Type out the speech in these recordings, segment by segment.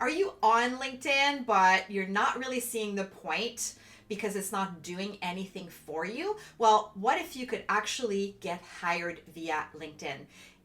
Are you on LinkedIn, but you're not really seeing the point because it's not doing anything for you? Well, what if you could actually get hired via LinkedIn?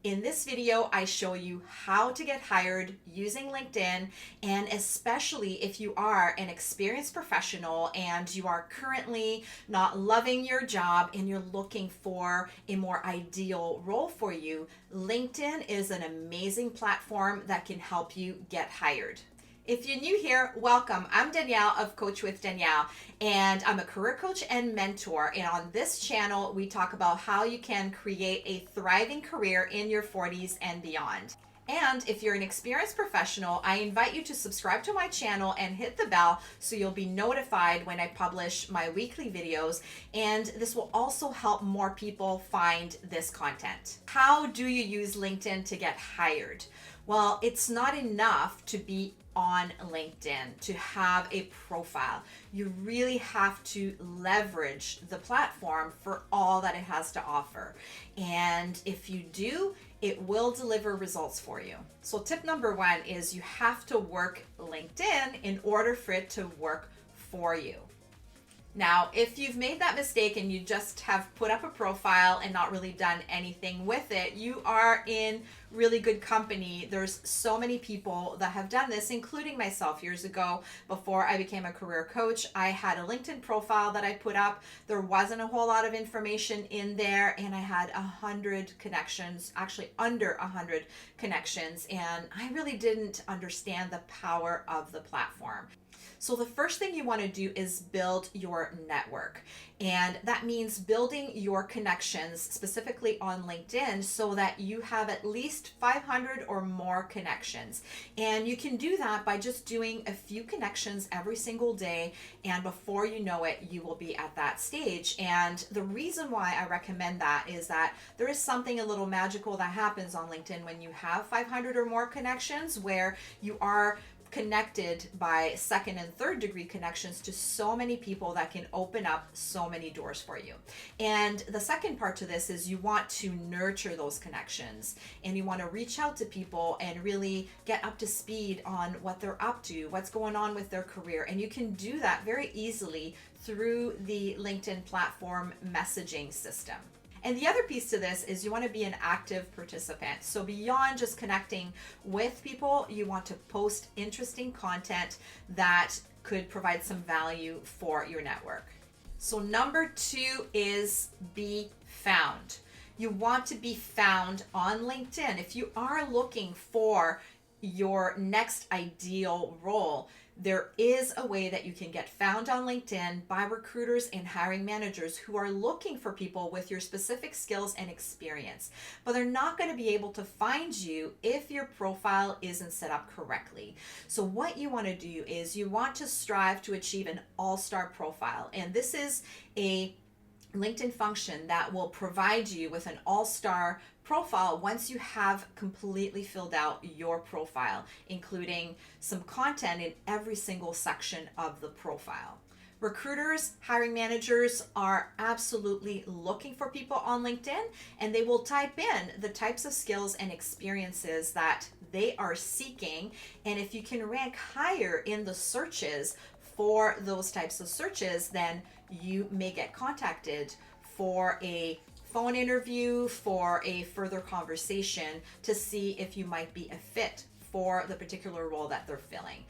In this video, I show you how to get hired using LinkedIn, and especially if you are an experienced professional and you are currently not loving your job and you're looking for a more ideal role for you, LinkedIn is an amazing platform that can help you get hired. If you're new here, welcome. I'm Danielle of Coach with Danielle, and I'm a career coach and mentor. And on this channel, we talk about how you can create a thriving career in your 40s and beyond. And if you're an experienced professional, I invite you to subscribe to my channel and hit the bell so you'll be notified when I publish my weekly videos. And this will also help more people find this content. How do you use LinkedIn to get hired? Well, it's not enough to be on LinkedIn, to have a profile. You really have to leverage the platform for all that it has to offer. And if you do, it will deliver results for you. So tip number one is you have to work LinkedIn in order for it to work for you. Now, if you've made that mistake and you just have put up a profile and not really done anything with it, you are in really good company. There's so many people that have done this, including myself years ago. Before I became a career coach, I had a LinkedIn profile that I put up. There wasn't a whole lot of information in there, and I had 100 connections, actually under 100 connections, and I really didn't understand the power of the platform. So the first thing you want to do is build your network. And that means building your connections specifically on LinkedIn so that you have at least 500 or more connections. And you can do that by just doing a few connections every single day. And before you know it, you will be at that stage. And the reason why I recommend that is that there is something a little magical that happens on LinkedIn when you have 500 or more connections, where you are connected by second and third degree connections to so many people that can open up so many doors for you. And the second part to this is you want to nurture those connections, and you want to reach out to people and really get up to speed on what they're up to, what's going on with their career. And you can do that very easily through the LinkedIn platform messaging system. And the other piece to this is you want to be an active participant. So beyond just connecting with people, you want to post interesting content that could provide some value for your network. So number two is be found. You want to be found on LinkedIn. If you are looking for your next ideal role, there is a way that you can get found on LinkedIn by recruiters and hiring managers who are looking for people with your specific skills and experience. But they're not going to be able to find you if your profile isn't set up correctly. So what you want to do is you want to strive to achieve an all-star profile. And this is a LinkedIn function that will provide you with an all-star profile once you have completely filled out your profile, including some content in every single section of the profile. Recruiters, hiring managers are absolutely looking for people on LinkedIn, and they will type in the types of skills and experiences that they are seeking. And if you can rank higher in the searches for those types of searches, then you may get contacted for a phone interview, for a further conversation to see if you might be a fit for the particular role that they're filling.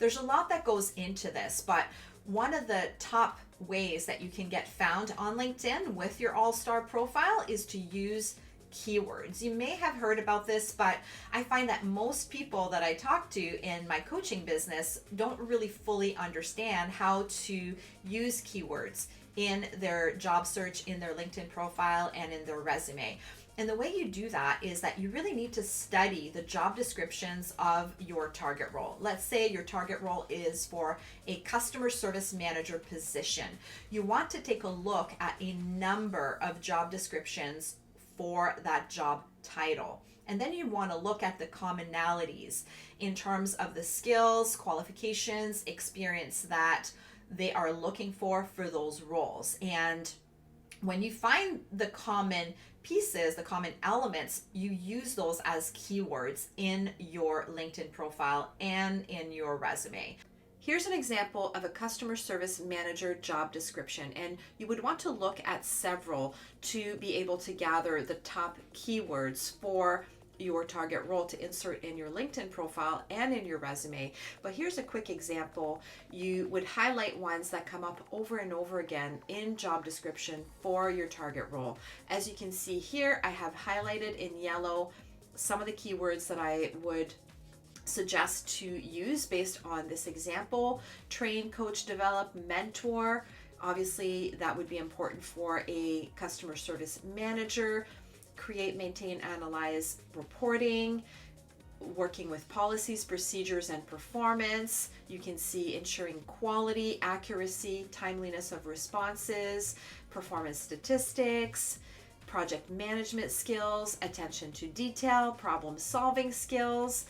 There's a lot that goes into this, but one of the top ways that you can get found on LinkedIn with your all-star profile is to use keywords. You may have heard about this, but I find that most people that I talk to in my coaching business don't really fully understand how to use keywords in their job search, in their LinkedIn profile, and in their resume. And the way you do that is that you really need to study the job descriptions of your target role. Let's say your target role is for a customer service manager position. You want to take a look at a number of job descriptions for that job title. And then you want to look at the commonalities in terms of the skills, qualifications, experience that they are looking for those roles. And When you find the common pieces, the common elements, you use those as keywords in your LinkedIn profile and in your resume. Here's an example of a customer service manager job description, and you would want to look at several to be able to gather the top keywords for your target role to insert in your LinkedIn profile and in your resume. But here's a quick example. You would highlight ones that come up over and over again in job description for your target role. As you can see here, I have highlighted in yellow some of the keywords that I would suggest to use based on this example: train, coach, develop, mentor. Obviously, that would be important for a customer service manager. Create, maintain, analyze reporting, working with policies, procedures, and performance. You can see ensuring quality, accuracy, timeliness of responses, performance statistics, project management skills, attention to detail, problem solving skills,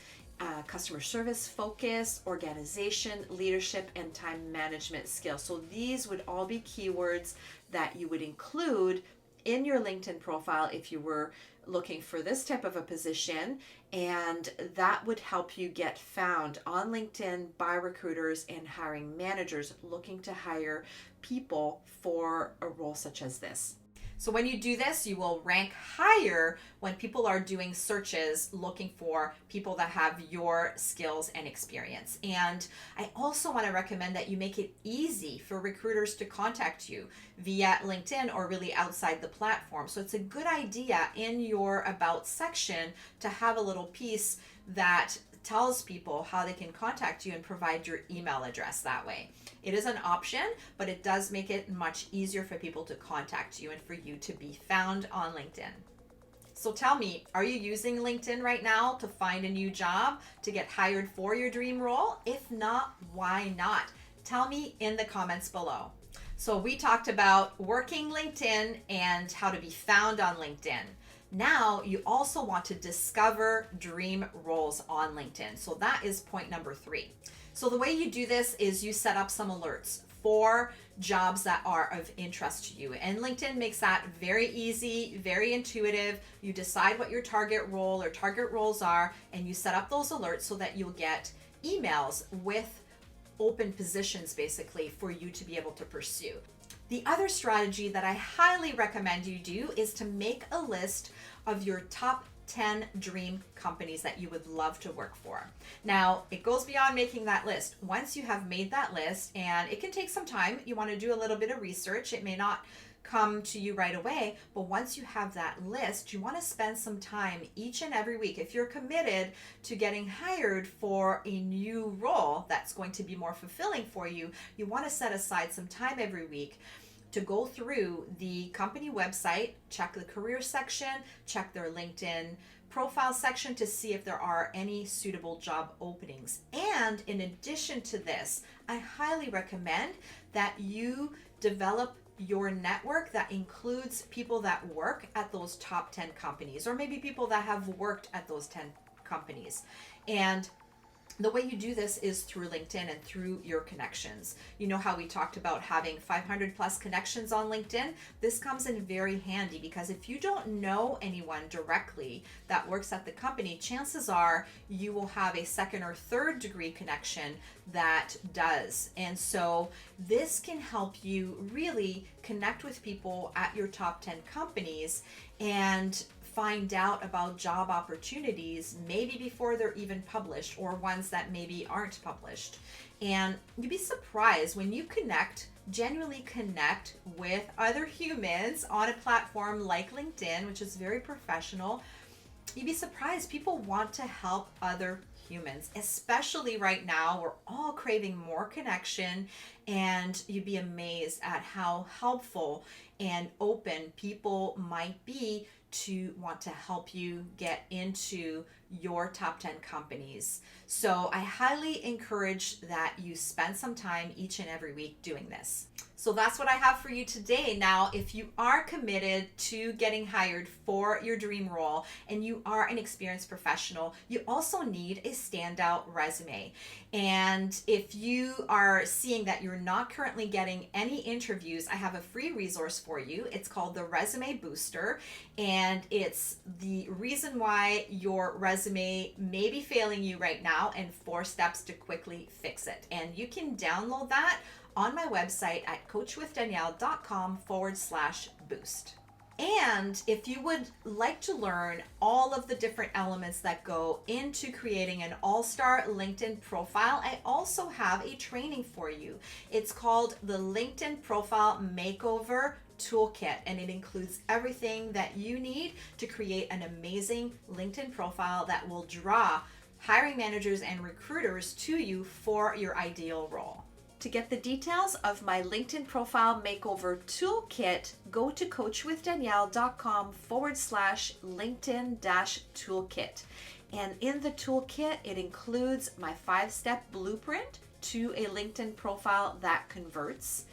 customer service focus, organization, leadership, and time management skills. So these would all be keywords that you would include in your LinkedIn profile if you were looking for this type of a position, and that would help you get found on LinkedIn by recruiters and hiring managers looking to hire people for a role such as this. So when you do this, you will rank higher when people are doing searches looking for people that have your skills and experience. And I also want to recommend that you make it easy for recruiters to contact you via LinkedIn or really outside the platform. So it's a good idea in your About section to have a little piece that tells people how they can contact you and provide your email address that way. It is an option, but it does make it much easier for people to contact you and for you to be found on LinkedIn. So tell me, are you using LinkedIn right now to find a new job, to get hired for your dream role? If not, why not? Tell me in the comments below. So we talked about working LinkedIn and how to be found on LinkedIn. Now you also want to discover dream roles on LinkedIn. So that is point number 3. So the way you do this is you set up some alerts for jobs that are of interest to you. And LinkedIn makes that very easy, very intuitive. You decide what your target role or target roles are, and you set up those alerts so that you'll get emails with open positions basically for you to be able to pursue. The other strategy that I highly recommend you do is to make a list of your top 10 dream companies that you would love to work for. Now, it goes beyond making that list. Once you have made that list, and it can take some time, you want to do a little bit of research. It may not come to you right away, but once you have that list, you want to spend some time each and every week. If you're committed to getting hired for a new role that's going to be more fulfilling for you, you want to set aside some time every week to go through the company website, check the career section, check their LinkedIn profile section to see if there are any suitable job openings. And in addition to this, I highly recommend that you develop your network that includes people that work at those top 10 companies, or maybe people that have worked at those 10 companies. And the way you do this is through LinkedIn and through your connections. You know how we talked about having 500 plus connections on LinkedIn? This comes in very handy because if you don't know anyone directly that works at the company, chances are you will have a second or third degree connection that does. And so this can help you really connect with people at your top 10 companies and find out about job opportunities maybe before they're even published, or ones that maybe aren't published. And you'd be surprised when you genuinely connect with other humans on a platform like LinkedIn, which is very professional. You'd be surprised people want to help other humans, especially right now. We're all craving more connection, and you'd be amazed at how helpful and open people might be to want to help you get into your top 10 companies. So I highly encourage that you spend some time each and every week doing this. So that's what I have for you today. Now, if you are committed to getting hired for your dream role and you are an experienced professional, you also need a standout resume. And if you are seeing that you're not currently getting any interviews, I have a free resource for you. It's called the Resume Booster, and it's the reason why your resume may be failing you right now and 4 steps to quickly fix it. And you can download that on my website at coachwithdanielle.com/boost. And if you would like to learn all of the different elements that go into creating an all-star LinkedIn profile, I also have a training for you. It's called the LinkedIn Profile Makeover Toolkit, and it includes everything that you need to create an amazing LinkedIn profile that will draw hiring managers and recruiters to you for your ideal role. To get the details of my LinkedIn Profile Makeover Toolkit, go to coachwithdanielle.com/LinkedIn-toolkit. And in the toolkit, it includes my 5-step blueprint to a LinkedIn profile that converts.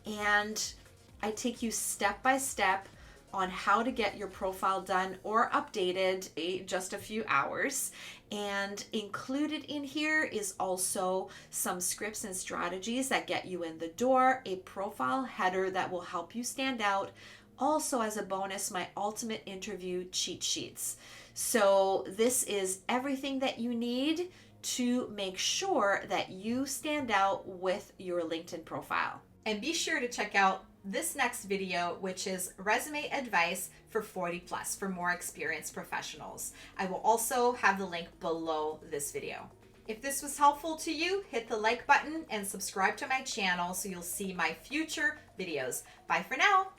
And I take you step by step on how to get your profile done or updated in just a few hours. And included in here is also some scripts and strategies that get you in the door, a profile header that will help you stand out. Also, as a bonus, my ultimate interview cheat sheets. So this is everything that you need to make sure that you stand out with your LinkedIn profile. And be sure to check out this next video, which is resume advice for 40 plus for more experienced professionals. I will also have the link below this video. If this was helpful to you, hit the like button and subscribe to my channel so you'll see my future videos. Bye for now.